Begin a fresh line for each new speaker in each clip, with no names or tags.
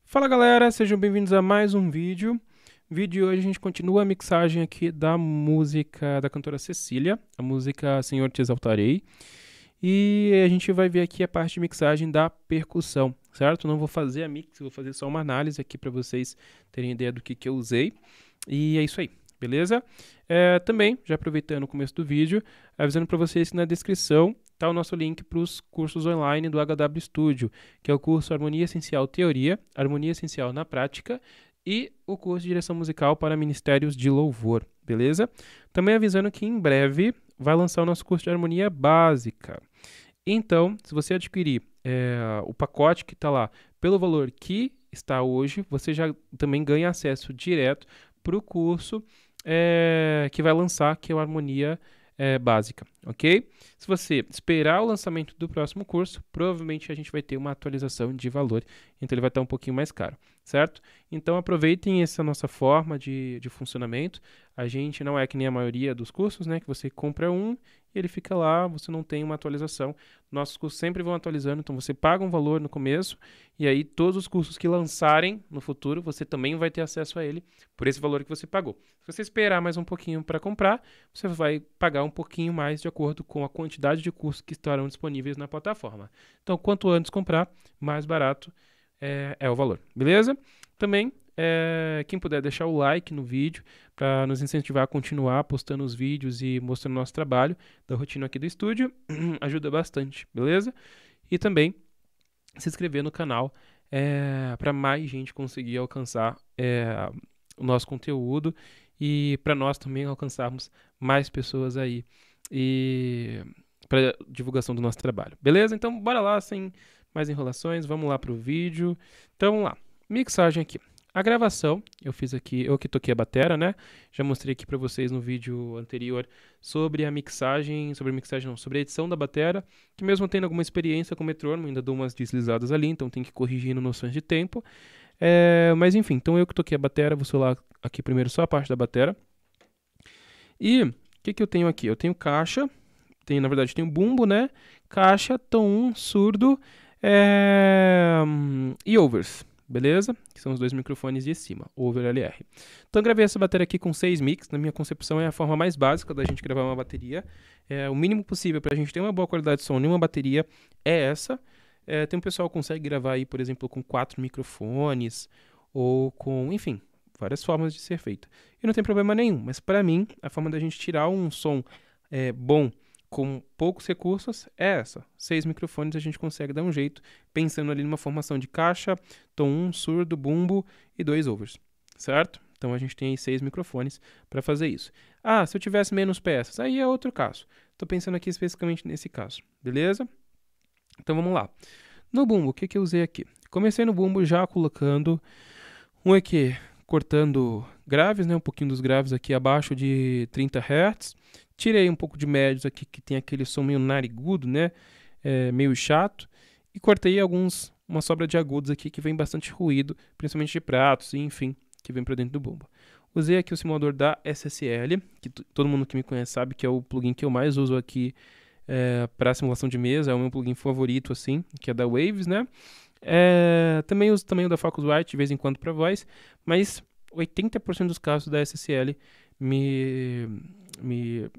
Fala galera, sejam bem-vindos a mais um vídeo. Vídeo de hoje a gente continua a mixagem aqui da música da cantora Cecília, a música Senhor Te Exaltarei. E a gente vai ver aqui a parte de mixagem da percussão, certo? Não vou fazer a mix, vou fazer só uma análise aqui para vocês terem ideia do que eu usei. E é isso aí, beleza? Também, já aproveitando o começo do vídeo, avisando para vocês que na descrição está o nosso link para os cursos online do HW Studio, que é o curso Harmonia Essencial Teoria, Harmonia Essencial na Prática e o curso de Direção Musical para Ministérios de Louvor, beleza? Também avisando que em breve vai lançar o nosso curso de Harmonia Básica. Então, se você adquirir o pacote que está lá pelo valor que está hoje, você já também ganha acesso direto para o curso que vai lançar, que é o Harmonia Básica, ok? Se você esperar o lançamento do próximo curso, provavelmente a gente vai ter uma atualização de valor, então ele vai estar um pouquinho mais caro, certo? Então aproveitem essa nossa forma de funcionamento. A gente não é que nem a maioria dos cursos, né? Que você compra um e ele fica lá, você não tem uma atualização. Nossos cursos sempre vão atualizando, então você paga um valor no começo e aí todos os cursos que lançarem no futuro, você também vai ter acesso a ele por esse valor que você pagou. Se você esperar mais um pouquinho para comprar, você vai pagar um pouquinho mais de acordo com a quantidade de cursos que estarão disponíveis na plataforma. Então, quanto antes comprar, mais barato é o valor, beleza? Também, quem puder deixar o like no vídeo para nos incentivar a continuar postando os vídeos e mostrando nosso trabalho da rotina aqui do estúdio, ajuda bastante, beleza? E também se inscrever no canal para mais gente conseguir alcançar o nosso conteúdo e para nós também alcançarmos mais pessoas aí e para divulgação do nosso trabalho. Beleza? Então, bora lá, sem mais enrolações, vamos lá para o vídeo. Então, vamos lá. Mixagem aqui. A gravação, eu fiz aqui, eu que toquei a batera, né? Já mostrei aqui para vocês no vídeo anterior sobre a mixagem, sobre a edição da batera, que mesmo tendo alguma experiência com metrônomo, ainda dou umas deslizadas ali, então tem que corrigir no noções de tempo. Mas enfim, então eu que toquei a batera, vou solar aqui primeiro só a parte da batera. E o que eu tenho aqui? Eu tenho caixa, na verdade tenho bumbo, né? Caixa, tom 1, surdo e overs, beleza? Que são os dois microfones de cima, over LR. Então eu gravei essa bateria aqui com 6 mix, na minha concepção é a forma mais básica da gente gravar uma bateria. O mínimo possível para a gente ter uma boa qualidade de som em uma bateria é essa. Tem um pessoal que consegue gravar aí, por exemplo, com 4 microfones ou com, enfim, várias formas de ser feito. E não tem problema nenhum, mas para mim, a forma da gente tirar um som bom com poucos recursos é essa. 6 microfones a gente consegue dar um jeito, pensando ali numa formação de caixa, tom 1, surdo, bumbo e 2 overs, certo? Então a gente tem aí 6 microfones para fazer isso. Ah, se eu tivesse menos peças, aí é outro caso. Estou pensando aqui especificamente nesse caso, beleza? Então vamos lá. No bumbo, o que eu usei aqui? Comecei no bumbo já colocando um aqui, cortando graves, né? Um pouquinho dos graves aqui abaixo de 30 Hz. Tirei um pouco de médios aqui que tem aquele som meio narigudo, né? Meio chato. E cortei uma sobra de agudos aqui que vem bastante ruído, principalmente de pratos e enfim, que vem para dentro do bumbo. Usei aqui o simulador da SSL, que todo mundo que me conhece sabe que é o plugin que eu mais uso aqui para simulação de mesa, é o meu plugin favorito, assim, que é da Waves, né? Também uso também o da Focusrite de vez em quando para voz, mas 80% dos casos da SSL me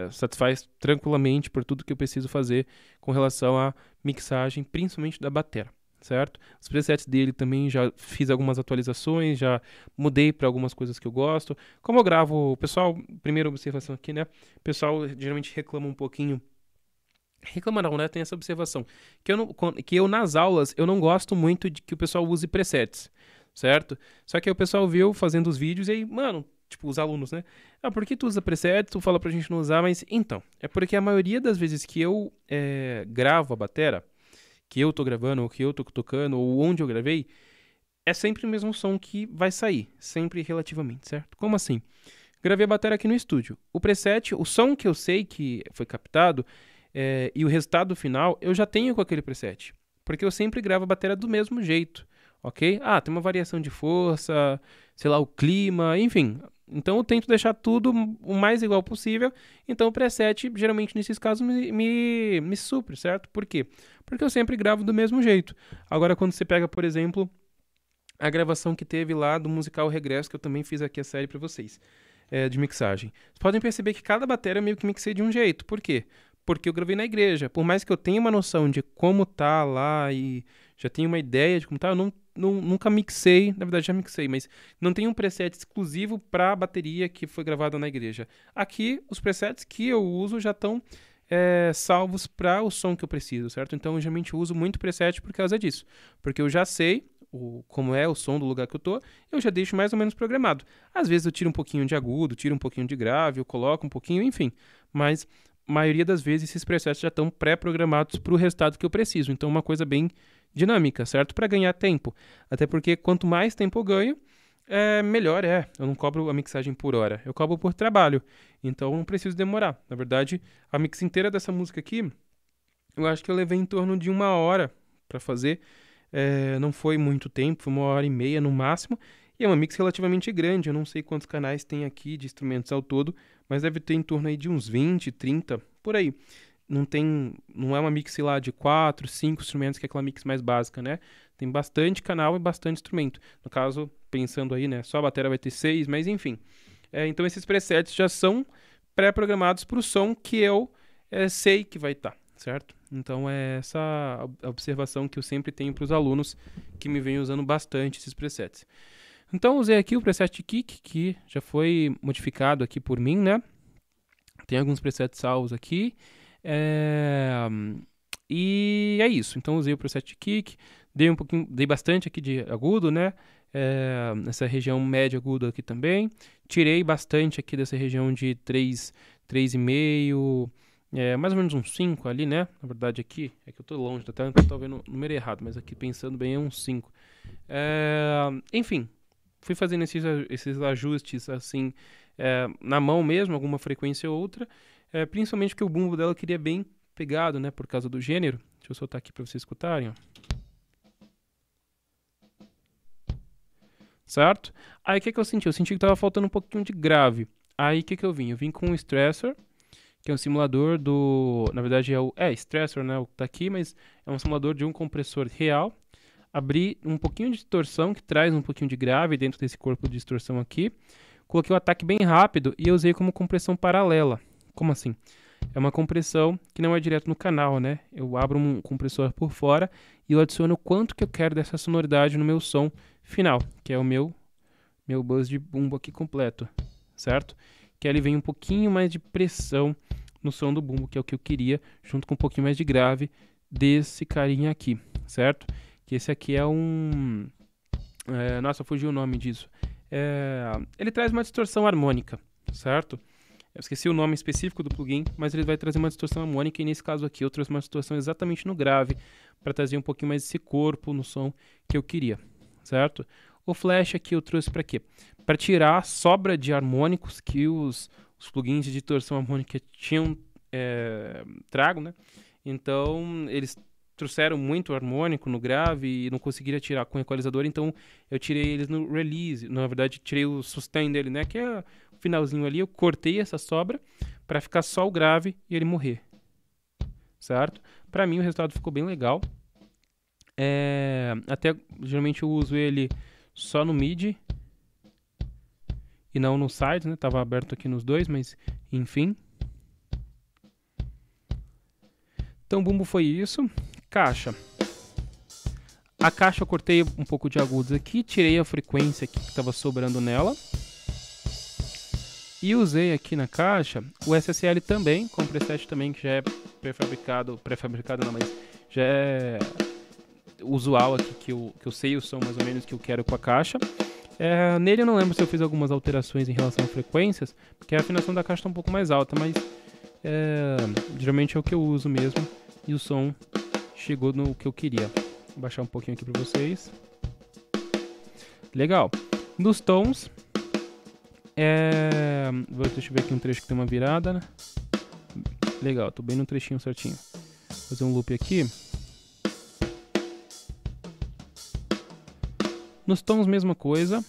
satisfaz tranquilamente por tudo que eu preciso fazer com relação à mixagem, principalmente da batera, certo? Os presets dele também já fiz algumas atualizações, já mudei para algumas coisas que eu gosto. Como eu gravo, o pessoal, primeira observação aqui, né? O pessoal geralmente reclama um pouquinho. Reclama não, né? Tem essa observação. Que eu nas aulas, eu não gosto muito de que o pessoal use presets, certo? Só que aí o pessoal viu fazendo os vídeos e aí, mano, tipo, os alunos, né? Ah, por que tu usa presets? Tu fala pra gente não usar, mas então, é porque a maioria das vezes que eu gravo a batera, que eu tô gravando, ou que eu tô tocando, ou onde eu gravei, é sempre o mesmo som que vai sair, sempre relativamente, certo? Como assim? Gravei a batera aqui no estúdio. O preset, o som que eu sei que foi captado, e o resultado final, eu já tenho com aquele preset. Porque eu sempre gravo a bateria do mesmo jeito, ok? Ah, tem uma variação de força, sei lá, o clima, enfim. Então eu tento deixar tudo o mais igual possível. Então o preset, geralmente nesses casos, me supre, certo? Por quê? Porque eu sempre gravo do mesmo jeito. Agora quando você pega, por exemplo, a gravação que teve lá do musical Regresso, que eu também fiz aqui a série pra vocês, de mixagem. Vocês podem perceber que cada bateria eu meio que mixei de um jeito. Por quê? Porque eu gravei na igreja. Por mais que eu tenha uma noção de como tá lá e já tenho uma ideia de como tá, eu nunca mixei, na verdade já mixei, mas não tem um preset exclusivo para a bateria que foi gravada na igreja. Aqui, os presets que eu uso já estão salvos para o som que eu preciso, certo? Então eu geralmente uso muito preset por causa disso, porque eu já sei como é o som do lugar que eu tô, eu já deixo mais ou menos programado. Às vezes eu tiro um pouquinho de agudo, tiro um pouquinho de grave, eu coloco um pouquinho, enfim, mas a maioria das vezes esses presets já estão pré-programados para o resultado que eu preciso. Então, uma coisa bem dinâmica, certo? Para ganhar tempo. Até porque quanto mais tempo eu ganho, melhor é. Eu não cobro a mixagem por hora, eu cobro por trabalho. Então, eu não preciso demorar. Na verdade, a mix inteira dessa música aqui, eu acho que eu levei em torno de 1 hora para fazer. Não foi muito tempo, foi 1 hora e meia no máximo. E é uma mix relativamente grande, eu não sei quantos canais tem aqui de instrumentos ao todo, mas deve ter em torno aí de uns 20, 30, por aí. Não é uma mix, sei lá, de 4, 5 instrumentos, que é aquela mix mais básica, né? Tem bastante canal e bastante instrumento. No caso, pensando aí, né, só a bateria vai ter 6, mas enfim. Então esses presets já são pré-programados para o som que eu sei que vai estar, certo? Então é essa a observação que eu sempre tenho para os alunos que me vêm usando bastante esses presets. Então usei aqui o preset kick, que já foi modificado aqui por mim, né? Tem alguns presets salvos aqui. E é isso. Então usei o preset kick, dei bastante aqui de agudo, né? Nessa região média aguda aqui também. Tirei bastante aqui dessa região de 3, 3,5, mais ou menos uns 5 ali, né? Na verdade aqui, é que eu tô longe, até eu tô vendo o número errado, mas aqui pensando bem é uns 5. Enfim, fui fazendo esses ajustes assim, na mão mesmo, alguma frequência ou outra, principalmente porque o bumbo dela eu queria bem pegado, né, por causa do gênero. Deixa eu soltar aqui para vocês escutarem, ó. Certo? Aí o que eu senti? Eu senti que tava faltando um pouquinho de grave. Aí o que eu vim? Eu vim com um stressor, que é um simulador do... Na verdade stressor, né, o que tá aqui, mas é um simulador de um compressor real. Abri um pouquinho de distorção, que traz um pouquinho de grave dentro desse corpo de distorção aqui. Coloquei o ataque bem rápido e eu usei como compressão paralela. Como assim? É uma compressão que não é direto no canal, né? Eu abro um compressor por fora e eu adiciono o quanto que eu quero dessa sonoridade no meu som final, que é o meu buzz de bumbo aqui completo, certo? Que ali vem um pouquinho mais de pressão no som do bumbo, que é o que eu queria, junto com um pouquinho mais de grave desse carinha aqui, certo? Que esse aqui é um... nossa, fugiu o nome disso. Ele traz uma distorção harmônica, certo? Eu esqueci o nome específico do plugin, mas ele vai trazer uma distorção harmônica e nesse caso aqui eu trouxe uma distorção exatamente no grave para trazer um pouquinho mais desse corpo no som que eu queria, certo? O flash aqui eu trouxe para quê? Para tirar a sobra de harmônicos que os plugins de distorção harmônica tinham trago, né? Então eles trouxeram muito harmônico no grave e não conseguiram tirar com o equalizador, então eu tirei eles no release, na verdade tirei o sustain dele, né, que é o finalzinho ali, eu cortei essa sobra para ficar só o grave e ele morrer, certo? Para mim o resultado ficou bem legal, até geralmente eu uso ele só no mid e não no side, né, tava aberto aqui nos dois, mas enfim. Então o bumbo foi isso. Caixa. A caixa eu cortei um pouco de agudos aqui, tirei a frequência aqui que estava sobrando nela. E usei aqui na caixa o SSL também, com preset também que já é pré-fabricado não, mas já é usual aqui, que eu sei o som mais ou menos que eu quero com a caixa. Nele eu não lembro se eu fiz algumas alterações em relação a frequências, porque a afinação da caixa está um pouco mais alta, mas geralmente é o que eu uso mesmo e o som chegou no que eu queria. Vou baixar um pouquinho aqui para vocês. Legal. Nos tons, deixa eu ver aqui um trecho que tem uma virada, né? Legal, tô bem no trechinho certinho. Vou fazer um loop aqui. Nos tons, mesma coisa.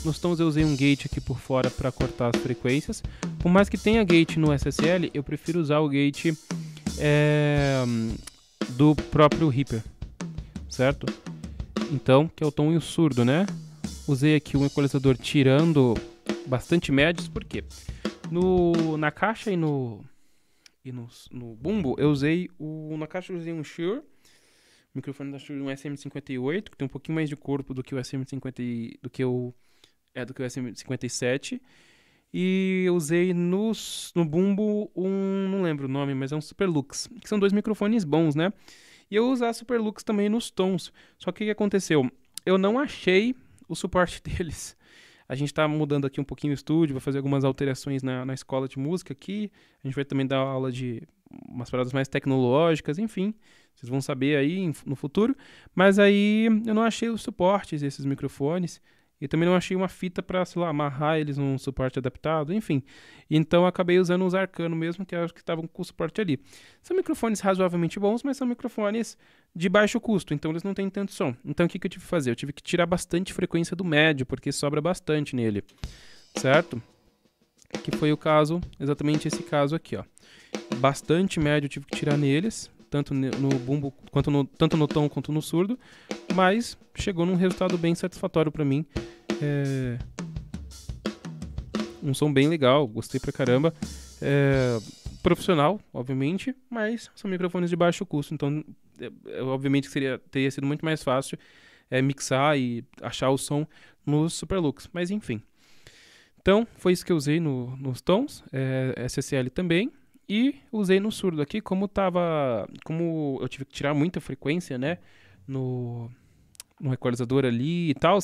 Nos tons eu usei um gate aqui por fora para cortar as frequências. Por mais que tenha gate no SSL, eu prefiro usar o gate do próprio Reaper, certo? então, que é o tom e o surdo, né? Usei aqui um equalizador tirando bastante médios, por quê? Na caixa e no bumbo, eu usei na caixa eu usei um Shure, microfone da Shure, um SM58, que tem um pouquinho mais de corpo do que o SM50 do que o SM57. E eu usei no bumbo não lembro o nome, mas é um Superlux, que são 2 microfones bons, né? E eu usar Superlux também nos tons. Só que o que aconteceu? Eu não achei o suporte deles. A gente tá mudando aqui um pouquinho o estúdio, vai fazer algumas alterações na escola de música aqui. A gente vai também dar aula de umas paradas mais tecnológicas, enfim. Vocês vão saber aí no futuro. Mas aí eu não achei os suportes desses microfones. E também não achei uma fita para, sei lá, amarrar eles num suporte adaptado, enfim. Então eu acabei usando os Arcano mesmo, que que estavam com o suporte ali. São microfones razoavelmente bons, mas são microfones de baixo custo, então eles não têm tanto som. Então o que eu tive que fazer? Eu tive que tirar bastante frequência do médio, porque sobra bastante nele, certo? Que foi o caso, exatamente esse caso aqui, ó. Bastante médio eu tive que tirar neles, tanto no bumbo, tanto no tom quanto no surdo, mas chegou num resultado bem satisfatório para mim. Um som bem legal, gostei pra caramba. Profissional, obviamente, mas são microfones de baixo custo, então obviamente teria sido muito mais fácil mixar e achar o som nos Superlux, mas enfim. Então, foi isso que eu usei nos tons, SSL também, e usei no surdo aqui, como eu tive que tirar muita frequência, né, no equalizador ali e tal,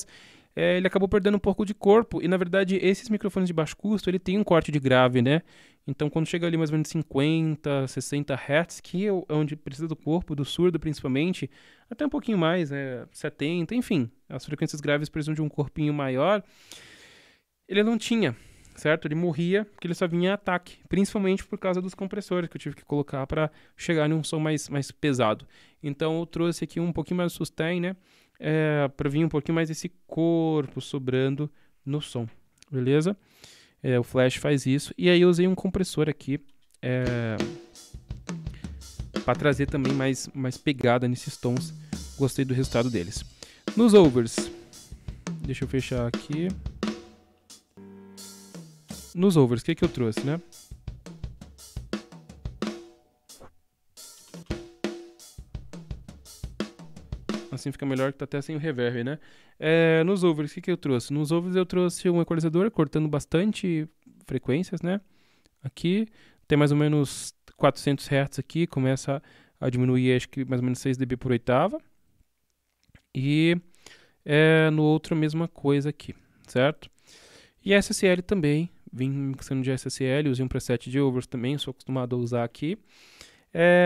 ele acabou perdendo um pouco de corpo, e na verdade esses microfones de baixo custo, ele tem um corte de grave, né, então quando chega ali mais ou menos 50, 60 Hz, que é onde precisa do corpo, do surdo principalmente, até um pouquinho mais, 70, enfim, as frequências graves precisam de um corpinho maior, ele não tinha, certo? Ele morria porque ele só vinha em ataque, principalmente por causa dos compressores que eu tive que colocar para chegar em um som mais pesado. Então eu trouxe aqui um pouquinho mais de sustain, né? Para vir um pouquinho mais desse corpo sobrando no som, beleza? O Flash faz isso. E aí eu usei um compressor aqui para trazer também mais pegada nesses tons. Gostei do resultado deles. Nos overs, deixa eu fechar aqui. Nos overs, o que eu trouxe, né? Assim fica melhor, que tá até sem o reverb, né? Nos overs, o que eu trouxe? Nos overs eu trouxe um equalizador cortando bastante frequências, né? Aqui tem mais ou menos 400 Hz aqui, começa a diminuir, acho que mais ou menos 6 dB por oitava. E no outro a mesma coisa aqui, certo? E SSL também, vim mixando de SSL, usei um preset de overs também, sou acostumado a usar aqui.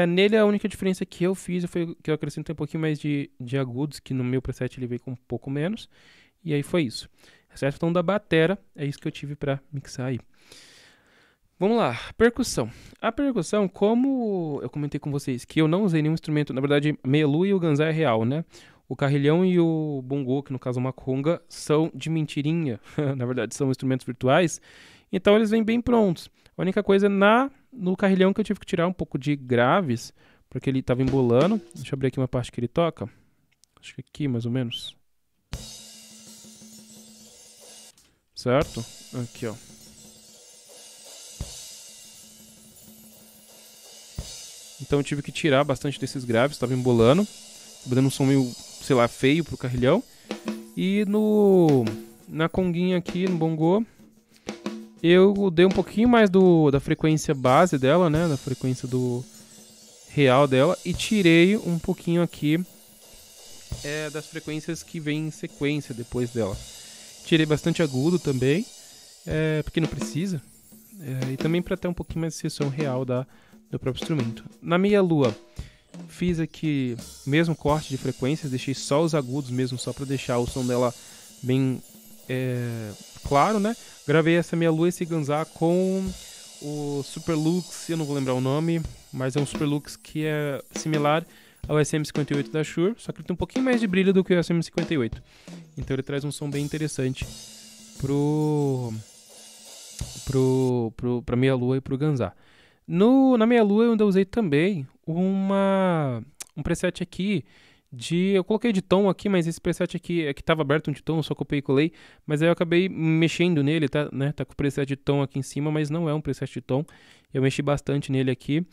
Nele a única diferença que eu fiz foi que eu acrescentei um pouquinho mais de agudos, que no meu preset ele veio com um pouco menos. E aí foi isso. Certo? Então da batera, é isso que eu tive para mixar aí. Vamos lá, percussão. A percussão, como eu comentei com vocês, que eu não usei nenhum instrumento, na verdade, meia-lua e o ganzá é real, né? O carrilhão e o bongô, que no caso é uma conga, são de mentirinha, na verdade são instrumentos virtuais, então eles vêm bem prontos. A única coisa no carrilhão que eu tive que tirar um pouco de graves, porque ele estava embolando. Deixa eu abrir aqui uma parte que ele toca. Acho que aqui mais ou menos. Certo? Aqui, ó. Então eu tive que tirar bastante desses graves, estava embolando. Estava dando um som meio, sei lá, feio pro carrilhão. E na conguinha aqui, no bongô, eu dei um pouquinho mais da frequência base dela, né? Da frequência do real dela. E tirei um pouquinho aqui das frequências que vem em sequência depois dela. Tirei bastante agudo também, porque não precisa. E também para ter um pouquinho mais de som real do próprio instrumento. Na meia-lua, fiz aqui mesmo corte de frequências, deixei só os agudos mesmo, só para deixar o som dela bem claro, né? Gravei essa meia-lua, esse ganzá com o Superlux, eu não vou lembrar o nome, mas é um Superlux que é similar ao SM58 da Shure, só que ele tem um pouquinho mais de brilho do que o SM58. Então ele traz um som bem interessante pra meia-lua e pro ganzá. Na meia-lua eu ainda usei também um preset aqui Eu coloquei de tom aqui, mas esse preset aqui é que estava aberto um de tom, eu só copiei e colei, mas aí eu acabei mexendo nele, tá, né? Tá com o preset de tom aqui em cima, mas não é um preset de tom. Eu mexi bastante nele aqui.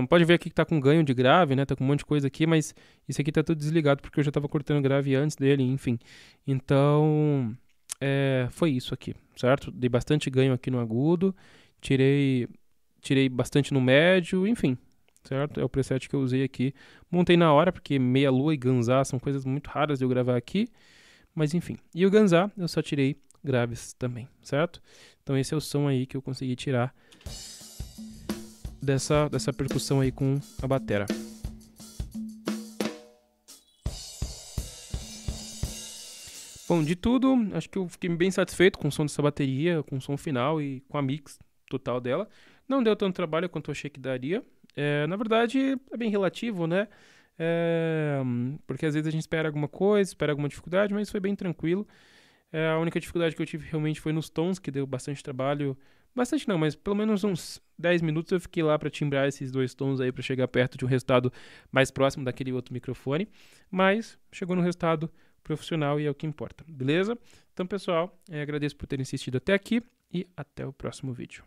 Pode ver aqui que tá com ganho de grave, né? Tá com um monte de coisa aqui, mas isso aqui tá tudo desligado porque eu já tava cortando grave antes dele, enfim. Então, foi isso aqui, certo? Dei bastante ganho aqui no agudo, tirei bastante no médio, enfim, certo? É o preset que eu usei aqui. Montei na hora, porque meia lua e ganzá são coisas muito raras de eu gravar aqui, mas enfim. E o ganzá eu só tirei graves também, certo? Então esse é o som aí que eu consegui tirar dessa percussão aí com a batera. Bom, de tudo, acho que eu fiquei bem satisfeito com o som dessa bateria, com o som final e com a mix total dela. Não deu tanto trabalho quanto eu achei que daria. Na verdade, é bem relativo, né? Porque às vezes a gente espera alguma coisa, espera alguma dificuldade, mas foi bem tranquilo. A única dificuldade que eu tive realmente foi nos tons, que deu bastante trabalho. Bastante não, mas pelo menos uns 10 minutos eu fiquei lá para timbrar esses dois tons aí para chegar perto de um resultado mais próximo daquele outro microfone. Mas chegou no resultado profissional e é o que importa, beleza? Então, pessoal, agradeço por terem assistido até aqui e até o próximo vídeo.